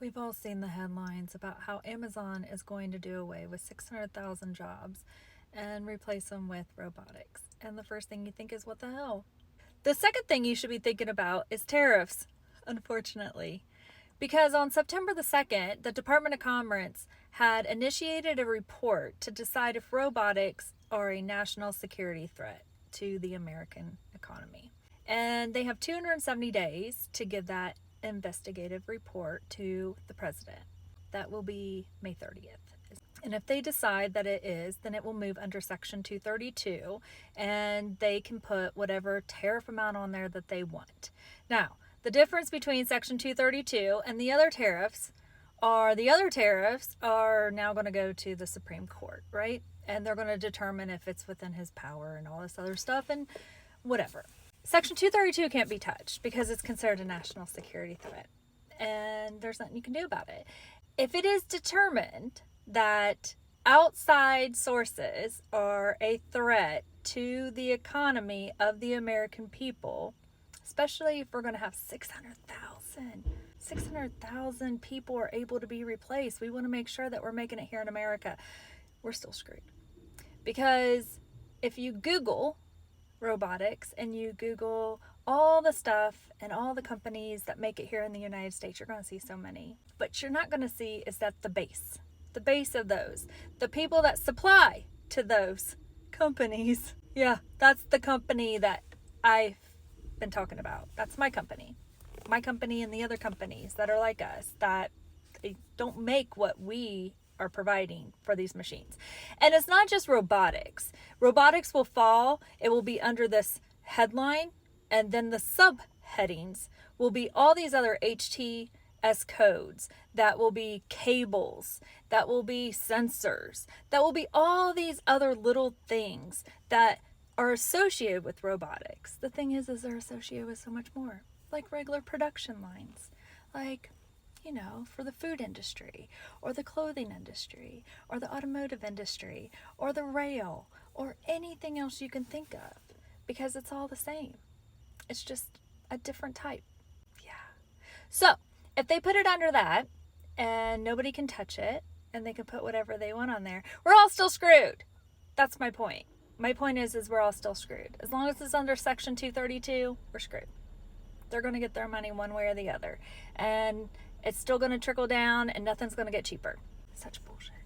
We've all seen the headlines about how Amazon is going to do away with 600,000 jobs and replace them with robotics. And the first thing you think is, what the hell? The second thing you should be thinking about is tariffs, unfortunately. Because on September the 2nd, the Department of Commerce had initiated a report to decide if robotics are a national security threat to the American economy. And they have 270 days to give that investigative report to the president. That will be May 30th. And if they decide that it is, then it will move under Section 232, and they can put whatever tariff amount on there that they want. Now, the difference between Section 232 and the other tariffs are now going to go to the Supreme Court, right? And they're going to determine if it's within his power and all this other stuff and whatever. Section 232 can't be touched because it's considered a national security threat, and there's nothing you can do about it. If it is determined that outside sources are a threat to the economy of the American people, especially if we're going to have 600,000 people are able to be replaced, we want to make sure that we're making it here in America. We're still screwed. Because if you Google robotics and you Google all the stuff and all the companies that make it here in the United States, you're going to see so many. But you're not going to see is that the base of those, the people that supply to those companies. Yeah, that's the company that I've been talking about. That's my company and the other companies that are like us, that they don't make what we are providing for these machines. And it's not just robotics. Robotics will fall. It will be under this headline, and then the subheadings will be all these other HTS codes, that will be cables, that will be sensors, that will be all these other little things that are associated with robotics. The thing is they're associated with so much more, like regular production lines, like, for the food industry, or the clothing industry, or the automotive industry, or the rail, or anything else you can think of, because it's all the same. It's just a different type. Yeah. So, if they put it under that, and nobody can touch it, and they can put whatever they want on there, we're all still screwed. That's my point. My point is we're all still screwed. As long as it's under Section 232, we're screwed. They're going to get their money one way or the other. And it's still going to trickle down, and nothing's going to get cheaper. Such bullshit.